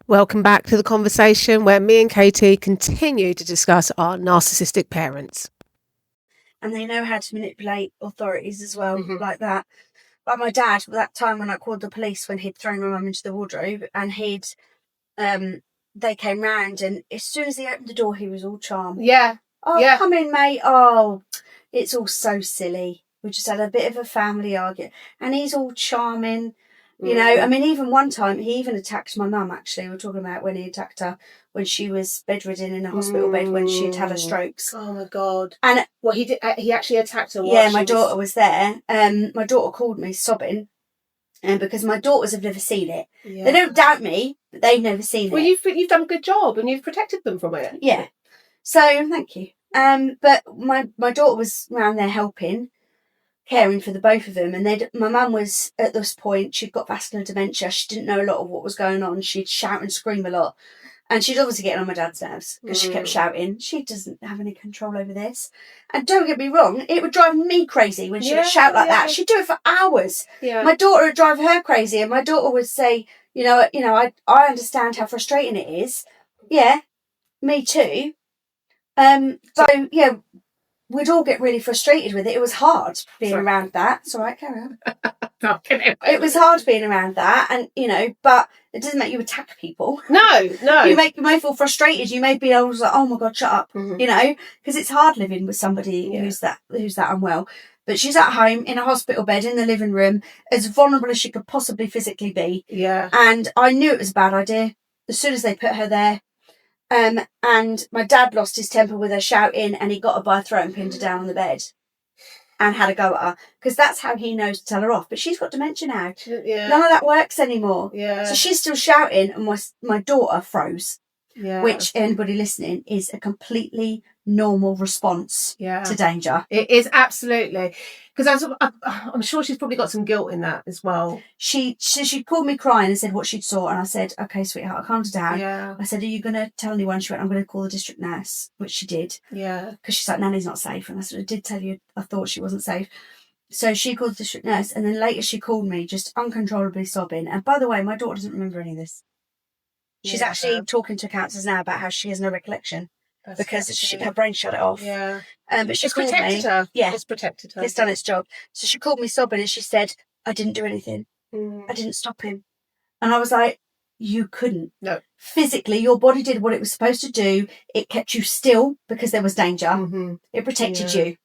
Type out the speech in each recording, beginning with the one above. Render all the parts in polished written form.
Welcome back to the conversation where me and Katie continue to discuss our narcissistic parents. And they know how to manipulate authorities as well, like that. Like my dad, that time when I called the police when he'd thrown my mum into the wardrobe, and they came round, and as soon as he opened the door, he was all charm. Yeah. Oh, yeah. Come in, mate. Oh, it's all so silly. We just had a bit of a family argument, and he's all charming. You know, I mean, even one time, he even attacked my mum, actually. We're talking about when he attacked her when she was bedridden in a hospital bed when she'd had her strokes. Oh, my God. And well, he actually attacked her. Yeah, my daughter was there. My daughter called me sobbing, because my daughters have never seen it. Yeah. They don't doubt me, but they've never seen it. Well, you've done a good job, and you've protected them from it. Yeah. So, thank you. But my daughter was around there helping, caring for the both of them, and my mum was, at this point, she'd got vascular dementia. She didn't know a lot of what was going on. She'd shout and scream a lot. And she'd obviously get on my dad's nerves because she kept shouting. She doesn't have any control over this. And don't get me wrong, it would drive me crazy when she would shout like that. She'd do it for hours. Yeah. My daughter would drive her crazy, and my daughter would say, I understand how frustrating it is. Yeah, me too. So, yeah, we'd all get really frustrated with it. It was hard being around that. It's all right, carry on. It was hard being around that, and but it doesn't make you attack people. No. You may feel frustrated. You may be always like, oh my God, shut up. Because it's hard living with somebody who's that unwell. But she's at home in a hospital bed in the living room, as vulnerable as she could possibly physically be. Yeah. And I knew it was a bad idea as soon as they put her there. And my dad lost his temper with her shouting, and he got her by her throat and pinned her down on the bed and had a go at her, because that's how he knows to tell her off. But she's got dementia now. Yeah. None of that works anymore. Yeah. So she's still shouting, and my daughter froze. Yeah. Which, anybody listening, is a completely normal response to danger. It is, absolutely. Because I'm sure she's probably got some guilt in that as well. She called me crying and said what she'd saw, and I said, okay, sweetheart, I calmed her down. Yeah. I said, are you going to tell anyone? She went, I'm going to call the district nurse, which she did. Yeah. Because she's like, Nanny's not safe. And I said, I did tell you I thought she wasn't safe. So she called the district nurse, and then later she called me just uncontrollably sobbing. And by the way, my daughter doesn't remember any of this. She's actually talking to counsellors now about how she has no recollection. That's because her brain shut it off. Yeah. But she protected her. Yeah. It's protected her. It's done its job. So she called me sobbing, and she said, I didn't do anything. I didn't stop him. And I was like, you couldn't. No. Physically, your body did what it was supposed to do. It kept you still because there was danger. It protected you.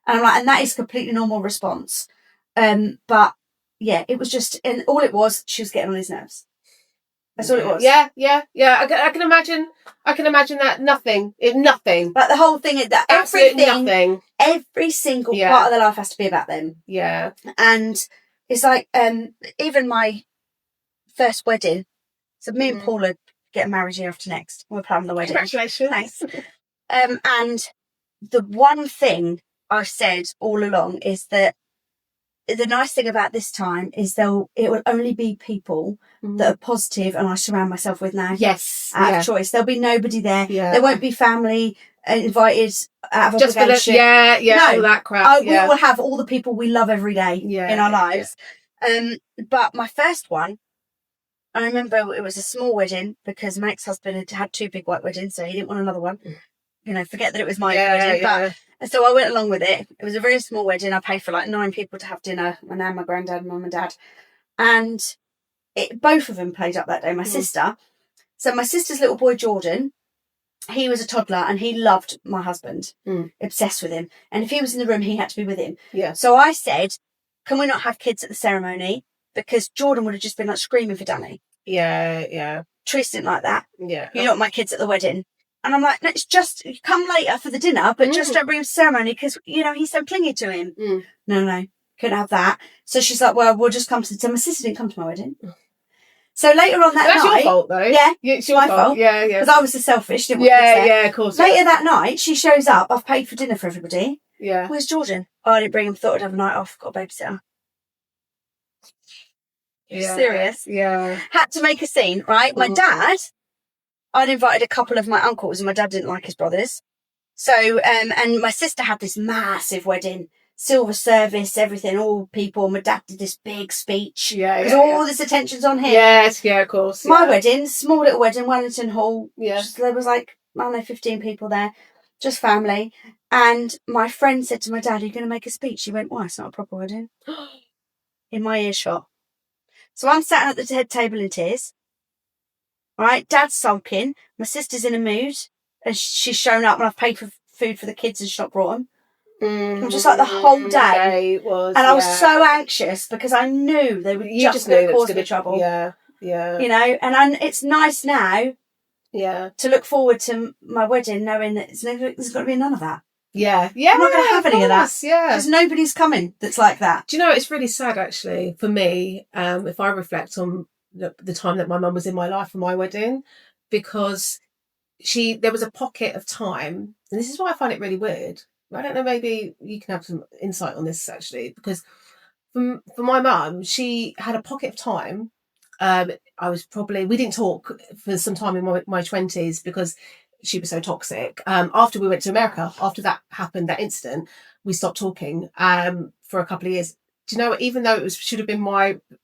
And I'm like, and that is a completely normal response. But yeah, it was just, and all it was, she was getting on his nerves. That's all it was. Yeah. I can imagine that nothing. But the whole thing is that everything, every single part of their life has to be about them. Yeah. And it's like, even my first wedding. So me and Paul are getting married year after next. We're planning the wedding. Congratulations. Thanks. And the one thing I've said all along is that the nice thing about this time is it will only be people that are positive, and I surround myself with now. Yes. Out of choice. There'll be nobody there. Yeah. There won't be family invited out of just obligation. No, all that crap. We will have all the people we love every day in our lives. Yeah. But my first one, I remember it was a small wedding because my ex-husband had two big white weddings, so he didn't want another one. Forget that it was my wedding. But and so I went along with it. It was a very small wedding. I paid for like 9 people to have dinner. My nan, my granddad, mum and dad. And both of them played up that day, my sister. So my sister's little boy, Jordan, he was a toddler and he loved my husband, obsessed with him. And if he was in the room, he had to be with him. Yeah. So I said, can we not have kids at the ceremony? Because Jordan would have just been like screaming for Danny. Yeah. Therese didn't like that. Yeah. You're not my kids at the wedding. And I'm like, no, it's just come later for the dinner, but just don't bring him to ceremony because, he's so clingy to him. No, couldn't have that. So she's like, well, we'll just come to my sister didn't come to my wedding. So later on that night. That's your fault, though. Yeah. It's your fault. Yeah. Because I was the selfish, didn't want kids there. Yeah, of course. Later that night, she shows up. I've paid for dinner for everybody. Yeah. Where's Jordan? Oh, I didn't bring him. Thought I'd have a night off. Got a babysitter. Yeah. Serious? Yeah. Had to make a scene, right? My dad, I'd invited a couple of my uncles, and my dad didn't like his brothers. So, and my sister had this massive wedding. silver service, everything, all people. My dad did this big speech. Because all this attention's on him. Yes, of course. My wedding, small little wedding, Wellington Hall. Yeah. There was like, I don't know, 15 people there, just family. And my friend said to my dad, "Are you going to make a speech?" He went, "Why? It's not a proper wedding." In my earshot. So I'm sat at the head table in tears. All right, Dad's sulking. My sister's in a mood, and she's shown up, and I've paid for food for the kids, and she's not brought them. I'm just like the whole day, and I was so anxious because I knew they would just cause me trouble. Yeah. You know, and it's nice now. Yeah. To look forward to my wedding, knowing that there's got to be none of that. Yeah. I'm not going to have any of that. Yeah. Because nobody's coming that's like that. Do you know, it's really sad actually for me, if I reflect on the time that my mum was in my life for my wedding, because there was a pocket of time, and this is why I find it really weird. I don't know, maybe you can have some insight on this actually, because for my mum, she had a pocket of time. We didn't talk for some time in my 20s because she was so toxic. After we went to America, after that happened, that incident, we stopped talking for a couple of years. Do you know, even though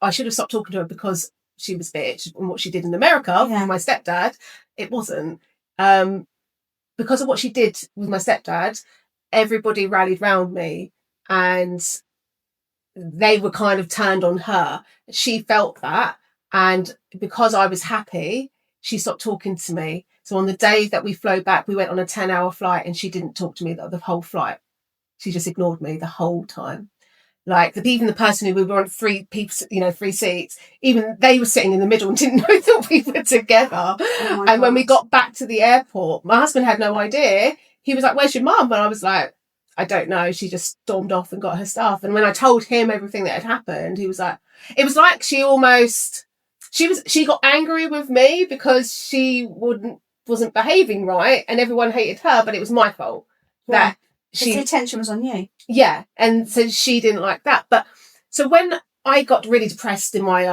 I should have stopped talking to her because she was bitch and what she did in America with my stepdad, it wasn't. Because of what she did with my stepdad, everybody rallied round me and they were kind of turned on her. She felt that. And because I was happy, she stopped talking to me. So on the day that we flew back, we went on a 10-hour flight and she didn't talk to me the whole flight. She just ignored me the whole time. Like even the person who we were on three seats, even they were sitting in the middle and didn't know that we were together. Oh and when we got back to the airport, my husband had no idea. He was like, "Where's your mum?" And I was like, "I don't know. She just stormed off and got her stuff." And when I told him everything that had happened, he was like, it was like she got angry with me because she wasn't behaving right and everyone hated her, but it was my fault that the attention was on you. Yeah. And so she didn't like that. But so when I got really depressed in my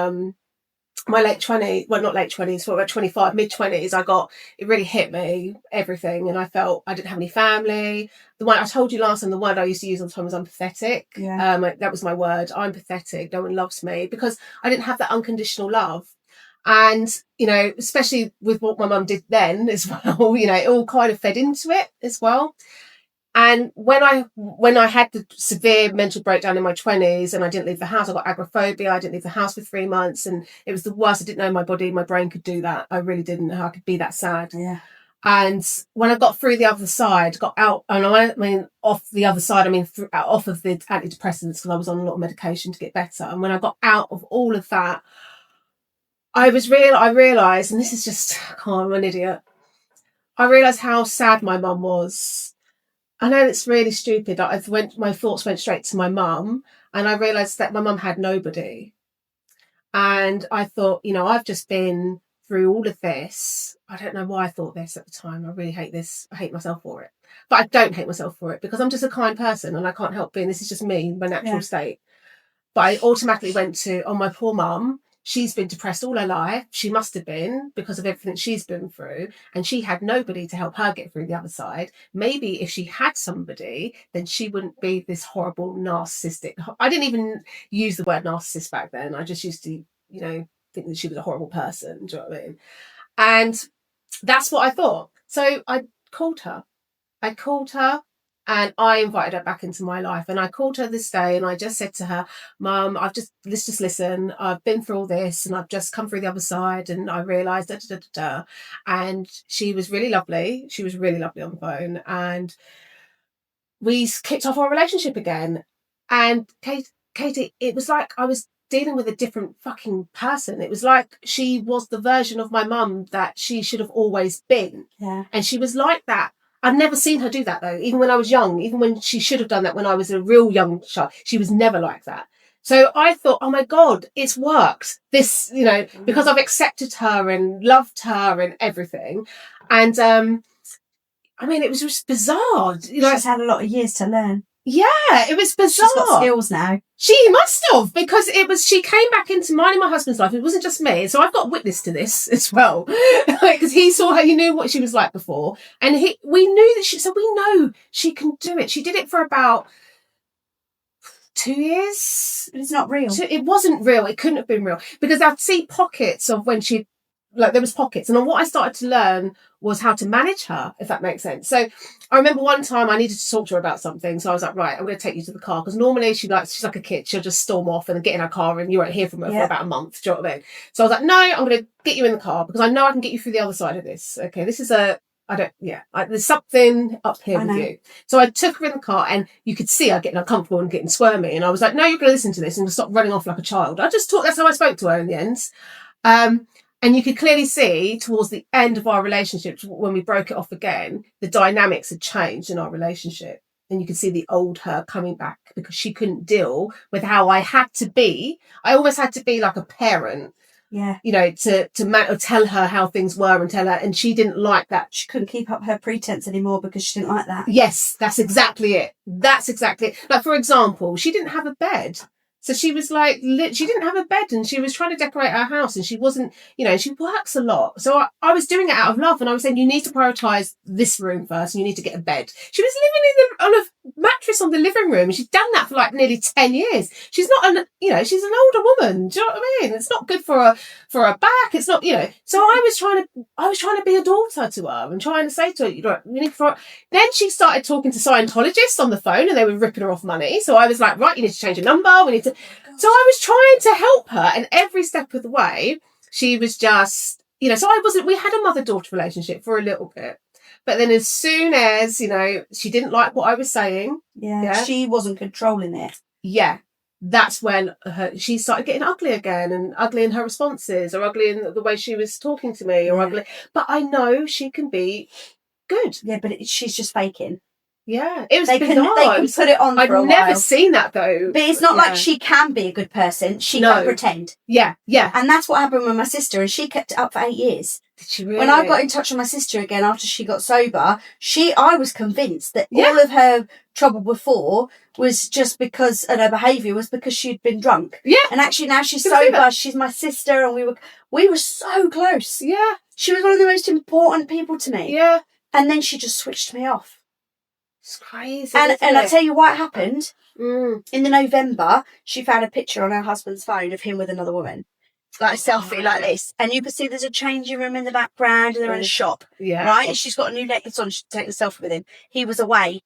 late 20s, well, not late 20s, but about 25, mid 20s, it really hit me, everything. And I felt I didn't have any family. The one I told you last time, the word I used to use all the time was I'm pathetic. Yeah. That was my word. I'm pathetic. No one loves me because I didn't have that unconditional love. And, you know, especially with what my mum did then as well, you know, it all kind of fed into it as well. And when I had the severe mental breakdown in my 20s and I didn't leave the house, I got agoraphobia. I didn't leave the house for 3 months and it was the worst. I didn't know my brain could do that. I really didn't know how I could be that sad. Yeah. And when I got through the other side, got out, and off the other side, off of the antidepressants because I was on a lot of medication to get better. And when I got out of all of that, I realised, and this is just, I'm an idiot. I realised how sad my mum was. I know it's really stupid. My thoughts went straight to my mum, and I realised that my mum had nobody. And I thought, you know, I've just been through all of this. I don't know why I thought this at the time. I really hate this. I hate myself for it. But I don't hate myself for it because I'm just a kind person and I can't help being, this is just me, my natural state. But I automatically went to, my poor mum. She's been depressed all her life. She must have been because of everything she's been through. And she had nobody to help her get through the other side. Maybe if she had somebody, then she wouldn't be this horrible narcissistic. I didn't even use the word narcissist back then. I just used to, you know, think that she was a horrible person. Do you know what I mean? And that's what I thought. So I called her. And I invited her back into my life. And I called her this day and I just said to her, "Mum, let's just listen. I've been through all this and I've just come through the other side and I realised da, da, da, da, da." And she was really lovely. She was really lovely on the phone. And we kicked off our relationship again. And Katie, it was like I was dealing with a different fucking person. It was like she was the version of my mum that she should have always been. Yeah. And she was like that. I've never seen her do that though. Even when I was young, even when she should have done that when I was a real young child, she was never like that. So I thought, oh my God, it's worked. This, you know, because I've accepted her and loved her and everything. And, it was just bizarre. You know, she's had a lot of years to learn. Yeah, it was bizarre. She's got skills now. She must have, because she came back into mine and my husband's life. It wasn't just me. So I've got witness to this as well. Because he saw her, he knew what she was like before. And we knew that we know she can do it. She did it for about 2 years. But it's not real. So it wasn't real. It couldn't have been real because I'd see pockets of when she, like there was pockets. And then what I started to learn was how to manage her, if that makes sense. So I remember one time I needed to talk to her about something. So I was like, right, I'm going to take you to the car. Because normally she's like a kid. She'll just storm off and get in her car and you won't hear from her for about a month. Do you know what I mean? So I was like, no, I'm going to get you in the car because I know I can get you through the other side of this. Okay, this is there's something up here with you. So I took her in the car and you could see her getting uncomfortable and getting squirmy. And I was like, no, you're going to listen to this and stop running off like a child. That's how I spoke to her in the end. And you could clearly see towards the end of our relationship, when we broke it off again, the dynamics had changed in our relationship. And you could see the old her coming back because she couldn't deal with how I had to be. I almost had to be like a parent. Yeah. You know, to tell her how things were and she didn't like that. She couldn't keep up her pretense anymore because she didn't like that. Yes, that's exactly it. Like, for example, she didn't have a bed. So she was like, she didn't have a bed and she was trying to decorate her house and she wasn't, she works a lot. So I was doing it out of love and I was saying, you need to prioritise this room first and you need to get a bed. She was living on a mattress on the living room and she's done that for like nearly 10 years. She's not she's an older woman. Do you know what I mean? It's not good for her back. It's not, So I was trying to be a daughter to her and trying to say to her, then she started talking to Scientologists on the phone and they were ripping her off money. So I was like, right, you need to change your number. We need to. So I was trying to help her, and every step of the way, she was just, so we had a mother-daughter relationship for a little bit. But then as soon as, she didn't like what I was saying. Yeah. She wasn't controlling it. Yeah. That's when she started getting ugly again, and ugly in her responses, or ugly in the way she was talking to me, or ugly. But I know she can be good. Yeah, but she's just faking. Yeah, it was they bizarre. Can put it on for a while. I've never seen that though. But it's not like she can be a good person. She can pretend. Yeah. And that's what happened with my sister, and she kept it up for 8 years. Did she really? When I got in touch with my sister again after she got sober, I was convinced that all of her trouble before was just because, and her behaviour was because she'd been drunk. Yeah. And actually now she's sober, she's my sister, and we were so close. Yeah. She was one of the most important people to me. Yeah. And then she just switched me off. It's crazy. And I tell you what happened. In the November, she found a picture on her husband's phone of him with another woman. Like a selfie like this. And you can see there's a changing room in the background and they're in a shop. Yeah. Right? And she's got a new necklace on. She's taking a selfie with him. He was away.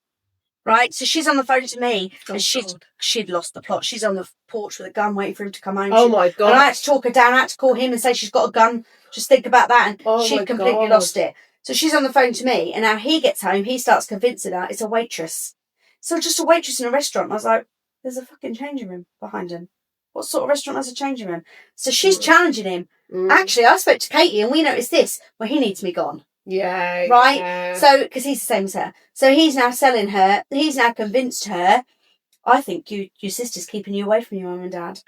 Right? So she's on the phone to me and she'd lost the plot. She's on the porch with a gun waiting for him to come home. Oh my God. And I had to talk her down. I had to call him and say she's got a gun. Just think about that. And she'd completely lost it. So she's on the phone to me, and now he gets home, he starts convincing her it's a waitress. So just a waitress in a restaurant. And I was like, there's a fucking changing room behind him. What sort of restaurant has a changing room? So she's challenging him. Actually, I spoke to Katie and we noticed this. Well, he needs me gone. Yeah. Right? Yeah. So, because he's the same as her. So he's now selling her, he's now convinced her, I think your sister's keeping you away from your mum and dad.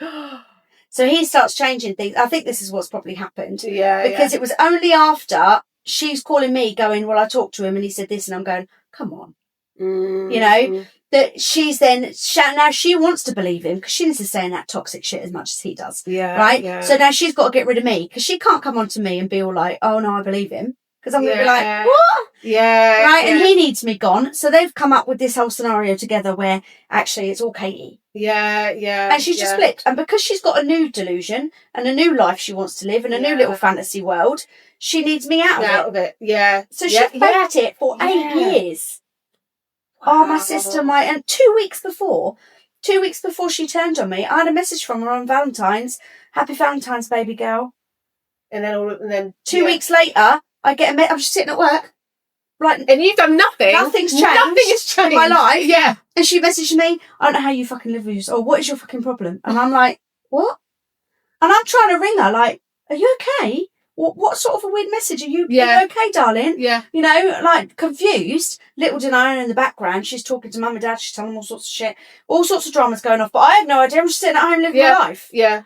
So he starts changing things. I think this is what's probably happened. Yeah. Because it was only after she's calling me going, well, I talked to him and he said this, and I'm going, come on. That she's then, now she wants to believe him because she's saying that toxic shit as much as he does. Yeah. Right? Yeah. So now she's got to get rid of me because she can't come on to me and be all like, oh no, I believe him. Because I'm going to be like, what? Yeah. Right? Yeah. And he needs me gone. So they've come up with this whole scenario together where actually it's all Katie. Yeah, yeah. And she's just flipped. And because she's got a new delusion and a new life she wants to live in a new little fantasy world, she needs me out of it. Yeah. So she faked it for 8 years. Wow. Oh, my sister, and 2 weeks before she turned on me, I had a message from her on Valentine's. Happy Valentine's, baby girl. And then 2 weeks later, I get a message. I'm just sitting at work. Right. And you've done nothing. Nothing's changed. Nothing has changed in my life. Yeah. And she messaged me, I don't know how you fucking live with yourself. Or what is your fucking problem? And I'm like, what? And I'm trying to ring her like, are you okay? What sort of a weird message? Are you okay, darling? Yeah. Like confused. Little did I know in the background, she's talking to mum and dad. She's telling them all sorts of shit. All sorts of dramas going off. But I have no idea. I'm just sitting at home living my life. Yeah.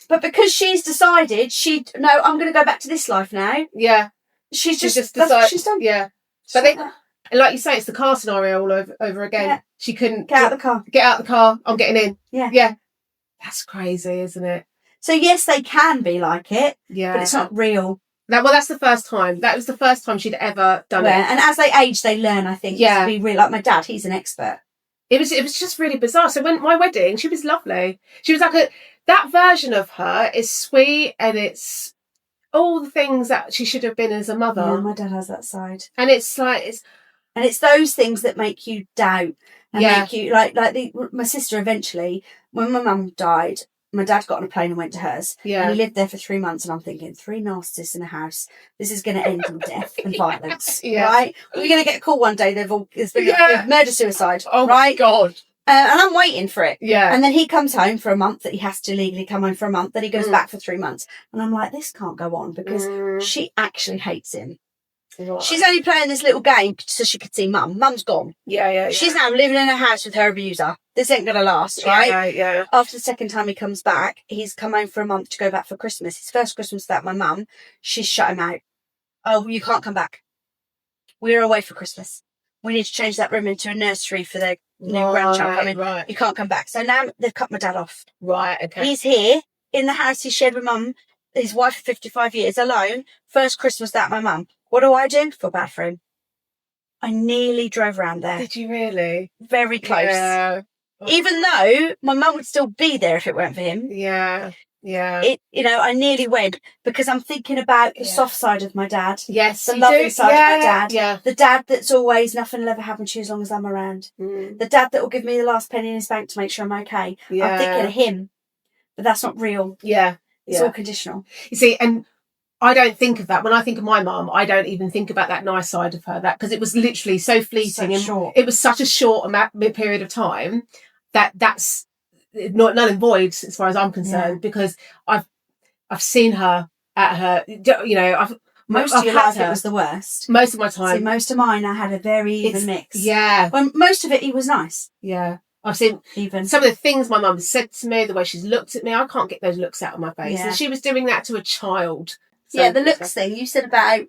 But because she's decided I'm going to go back to this life now. Yeah. She's just decided. That's what she's done. Yeah. But like you say, it's the car scenario all over again. Yeah. She couldn't get out of the car. Get out of the car. I'm getting in. Yeah. Yeah. That's crazy, isn't it? So yes, they can be like it. Yeah. But it's not real. That's the first time. That was the first time she'd ever done it. And as they age, they learn, I think. Yeah. To be real. Like my dad, he's an expert. It was just really bizarre. So when my wedding, she was lovely. She was like that version of her is sweet, and it's all the things that she should have been as a mother. Yeah, my dad has that side. And it's those things that make you doubt and make you my sister eventually, when my mum died, my dad got on a plane and went to hers. Yeah. And he lived there for 3 months, and I'm thinking, 3 narcissists in a house, this is going to end in death and violence. Right? We're going to get a call one day, there's been a murder-suicide. Oh, right? My God. And I'm waiting for it. Yeah. And then he comes home for a month, that he has to legally come home for a month. Then he goes back for 3 months. And I'm like, this can't go on, because she actually hates him. Right. She's only playing this little game so she could see Mum. Mum's gone. Yeah. She's now living in a house with her abuser. This ain't going to last, right? Yeah. After the second time he comes back, he's come home for a month to go back for Christmas. His first Christmas without my mum, she's shut him out. Oh, you can't come back. We're away for Christmas. We need to change that room into a nursery for their new grandchild coming. Right. You can't come back. So now they've cut my dad off. Right, okay. He's here in the house he shared with Mum, his wife for 55 years, alone. First Christmas without my mum. What do? Feel bad for him. I nearly drove around there. Did you really? Very close. Yeah. Even though my mum would still be there if it weren't for him. Yeah. Yeah. I nearly went, because I'm thinking about the soft side of my dad. Yes. The loving side of my dad. Yeah. The dad that's always, nothing will ever happen to you as long as I'm around. The dad that will give me the last penny in his bank to make sure I'm okay. Yeah. I'm thinking of him, but that's not real. Yeah. It's all conditional. You see, and I don't think of that. When I think of my mum, I don't even think about that nice side of her, because it was literally so fleeting, and short. It was such a short period of time that's not null and void as far as I'm concerned, because I've seen her at her, most of your life it was the worst. Most of my time. See, most of mine I had a very even mix. Yeah. Well, most of it he was nice. Yeah. I've seen even some of the things my mum said to me, the way she's looked at me, I can't get those looks out of my face. Yeah. And she was doing that to a child. So, yeah, the looks thing. You said about,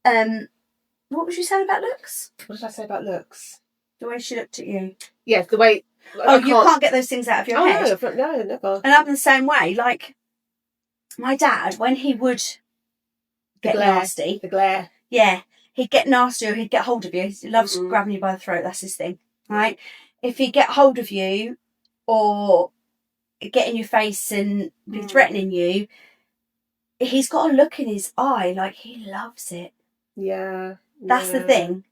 what was you saying about looks? What did I say about looks? The way she looked at you. Yeah, the way... you can't get those things out of your head? No, never. And I'm the same way. Like, my dad, when he would get nasty... The glare. Yeah, he'd get nasty, or he'd get hold of you. He loves grabbing you by the throat. That's his thing, right? If he'd get hold of you, or get in your face and be threatening you... He's got a look in his eye, like he loves it. Yeah. That's the thing.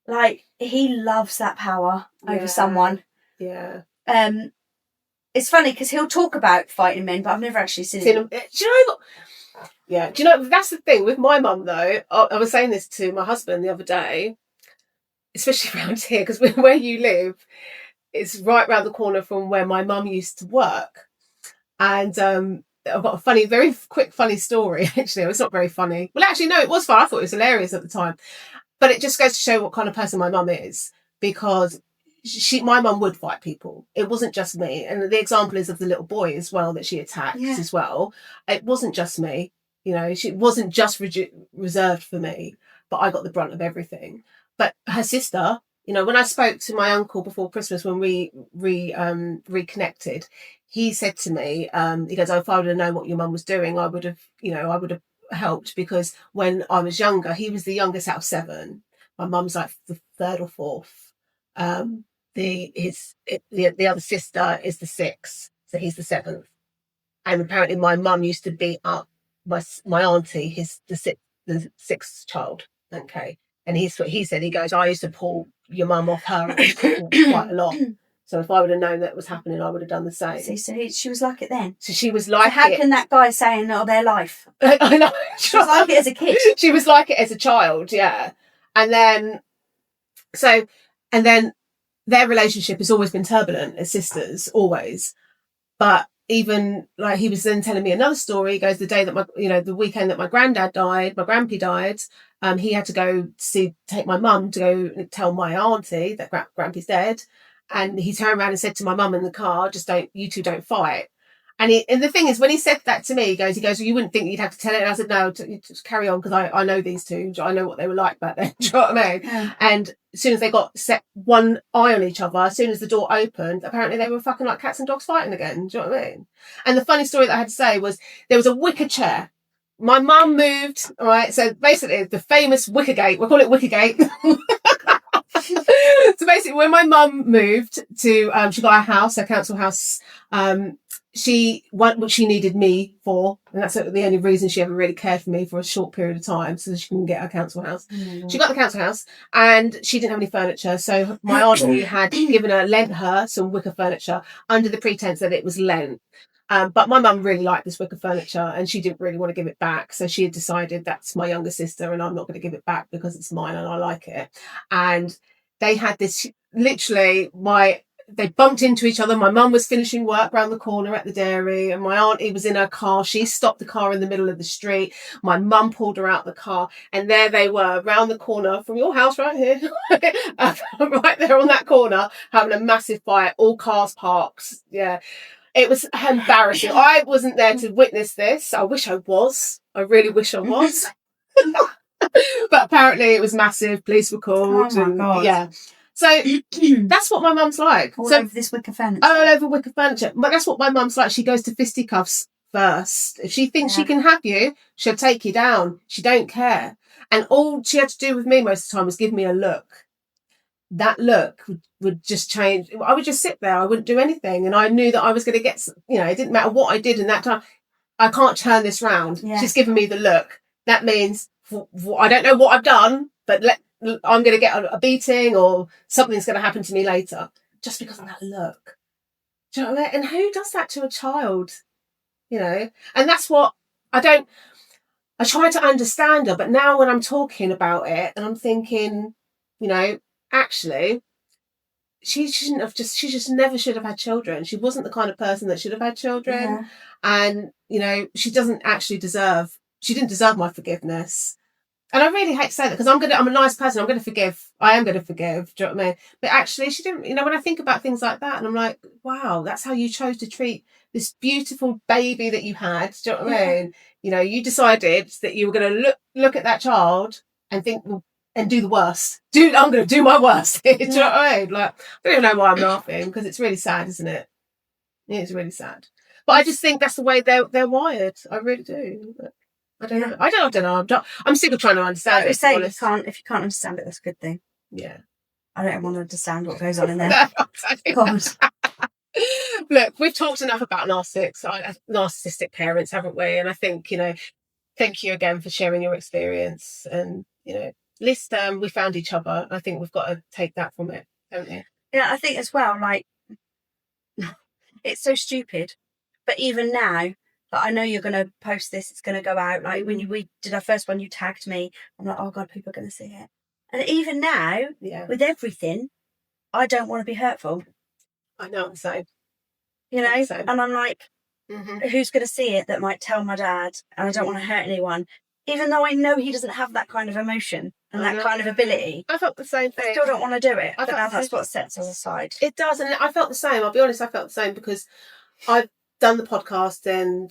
Like, he loves that power over someone. Yeah. It's funny, because he'll talk about fighting men, but I've never actually seen him. Do you know what? Yeah. Do you know, that's the thing with my mum, though. I was saying this to my husband the other day, especially around here, because where you live, it's right round the corner from where my mum used to work. And, I've got a very quick funny story, actually. It's not very funny. Well, actually, no, it was fun. I thought it was hilarious at the time. But it just goes to show what kind of person my mum is, because my mum would fight people. It wasn't just me. And the example is of the little boy as well that she attacked as well. It wasn't just me. She wasn't just reserved for me, but I got the brunt of everything. But her sister... when I spoke to my uncle before Christmas, when we reconnected, he said to me, he goes, if I would have known what your mum was doing, I would have helped, because when I was younger, he was the youngest out of 7. My mum's like the 3rd or 4th. The other sister is the 6th, so he's the 7th. And apparently my mum used to beat up my auntie, the 6th child. Okay. And he said, he goes, I used to pull your mum off her quite a lot. So if I would have known that was happening, I would have done the same. See, so she was like it then. So she was like how can that guy saying, their life? I know. She was like it as a kid. She was like it as a child, yeah. And then their relationship has always been turbulent as sisters, always. But even like he was then telling me another story. He goes, the day that the weekend that my granddad died, my grampy died, he had to go take my mum to go tell my auntie that grampy's dead. And he turned around and said to my mum in the car, you two don't fight. And the thing is, when he said that to me, he goes, well, you wouldn't think you'd have to tell it. And I said, no, just carry on, because I know these two. I know what they were like back then. Do you know what I mean? Yeah. And as soon as they got set one eye on each other, as soon as the door opened, apparently they were fucking like cats and dogs fighting again. Do you know what I mean? And the funny story that I had to say was, there was a wicker chair. My mum moved, all right? So basically, the famous Wickergate, we'll call it Wickergate. So basically, when my mum moved to, she got a house, a council house. What she needed me for, and that's the only reason she ever really cared for me for a short period of time, so she can get a council house. She got the council house, and she didn't have any furniture, so my auntie had lent her some wicker furniture under the pretense that it was lent. But my mum really liked this wicker furniture, and she didn't really want to give it back, so she had decided that's my younger sister, and I'm not going to give it back because it's mine and I like it. And they had this literally they bumped into each other. My mum was finishing work round the corner at the dairy, and my auntie was in her car. She stopped the car in the middle of the street. My mum pulled her out the car, and there they were round the corner from your house right here, right there on that corner, having a massive fight, all cars parked. Yeah. It was embarrassing. I wasn't there to witness this. I wish I was. I really wish I was. But apparently it was massive. Police were called. Oh my God. Yeah. So that's what my mum's like. All over this wicker furniture. All over wicker furniture. But that's what my mum's like. She goes to fisticuffs first. If she thinks she can have you, she'll take you down. She don't care. And all she had to do with me most of the time was give me a look. That look would just change. I would just sit there. I wouldn't do anything. And I knew that I was going to get, it didn't matter what I did in that time. I can't turn this round. Yeah. She's given me the look. That means I don't know what I've done, but I'm going to get a beating or something's going to happen to me later just because of that look. Do you know what I mean? And who does that to a child? And that's what I try to understand her, but now when I'm talking about it and I'm thinking, actually, she just never should have had children. She wasn't the kind of person that should have had children. Yeah. And, she didn't deserve my forgiveness. And I really hate to say that because I'm a nice person. I'm going to forgive. I am going to forgive. Do you know what I mean? But actually, she didn't, when I think about things like that and I'm like, wow, that's how you chose to treat this beautiful baby that you had. Do you know what I mean? You decided that you were going to look at that child and think, and do the worst. I'm going to do my worst. Do you know what I mean? Like, I don't even know why I'm laughing because it's really sad, isn't it? It's really sad. But I just think that's the way they're wired. I really do. But I don't know. I don't know. I'm still trying to understand it. If you can't understand it, that's a good thing. Yeah. I don't want to understand what goes on in there. God. Look, we've talked enough about narcissistic parents, haven't we? And I think, thank you again for sharing your experience. And, at least we found each other. I think we've got to take that from it, don't we? Yeah, I think as well, like, it's so stupid. But even now, I know you're going to post this, it's going to go out. Like when we did our first one, you tagged me. I'm like, oh God, people are going to see it. And even now, with everything, I don't want to be hurtful. I know, I'm the same. And I'm like, who's going to see it that might tell my dad? And I don't want to hurt anyone. Even though I know he doesn't have that kind of emotion and that kind of ability. I felt the same thing. I still don't want to do it. But now that's what sets us aside. It does. And I felt the same. I'll be honest, I felt the same because I've done the podcast and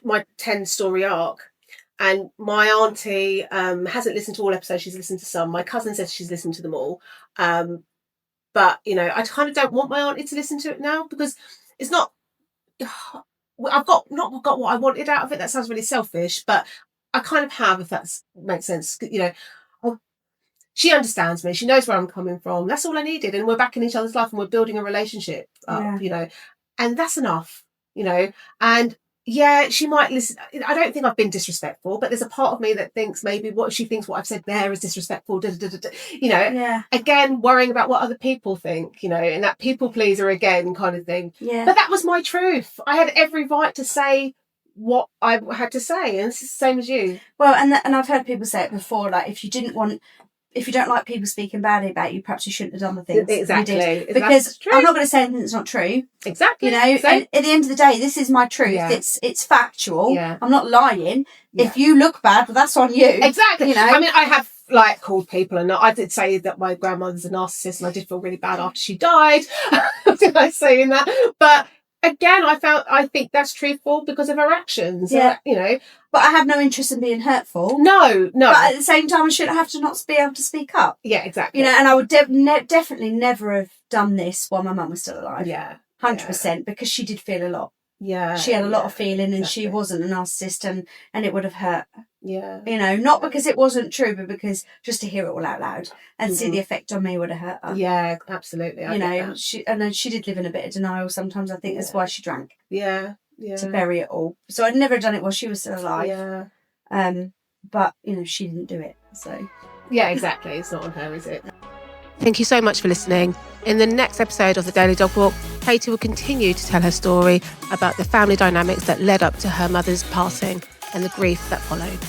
my 10-story arc, and my auntie hasn't listened to all episodes. She's listened to some. My cousin says she's listened to them all, but I kind of don't want my auntie to listen to it now because it's not. I've not got what I wanted out of it. That sounds really selfish, but I kind of have, if that makes sense. She understands me. She knows where I'm coming from. That's all I needed, and we're back in each other's life, and we're building a relationship up. And that's enough. And she might listen. I don't think I've been disrespectful, but there's a part of me that thinks maybe what she thinks what I've said there is disrespectful. Again, worrying about what other people think, and that people pleaser again kind of thing. Yeah. But that was my truth. I had every right to say what I had to say, and it's the same as you. Well, and I've heard people say it before, like if you don't like people speaking badly about you, perhaps you shouldn't have done the things exactly. you did. Because I'm not going to say anything that's not true. Exactly. And at the end of the day, this is my truth. Yeah. It's factual. Yeah. I'm not lying. Yeah. If you look bad, well, that's on you. Exactly. I mean, I have called people, and I did say that my grandmother's a narcissist, and I did feel really bad after she died. Did I say that? But again, I think that's truthful because of her actions. Yeah. But I have no interest in being hurtful. No. But at the same time, I shouldn't have to not be able to speak up. Yeah, exactly. And I would definitely never have done this while my mum was still alive. Yeah. 100%, because she did feel a lot. Yeah. She had a lot of feeling, and she wasn't a narcissist, and it would have hurt. Yeah. You know, not because it wasn't true, but because just to hear it all out loud and see the effect on me would have hurt her. Yeah, absolutely. You know, she did live in a bit of denial sometimes. I think that's why she drank. Yeah. To bury it all. So I'd never done it while she was still alive. Yeah. But, you know, she didn't do it. So. Yeah, exactly. It's not on her, is it? Thank you so much for listening. In the next episode of The Daily Dog Walk, Katie will continue to tell her story about the family dynamics that led up to her mother's passing and the grief that followed.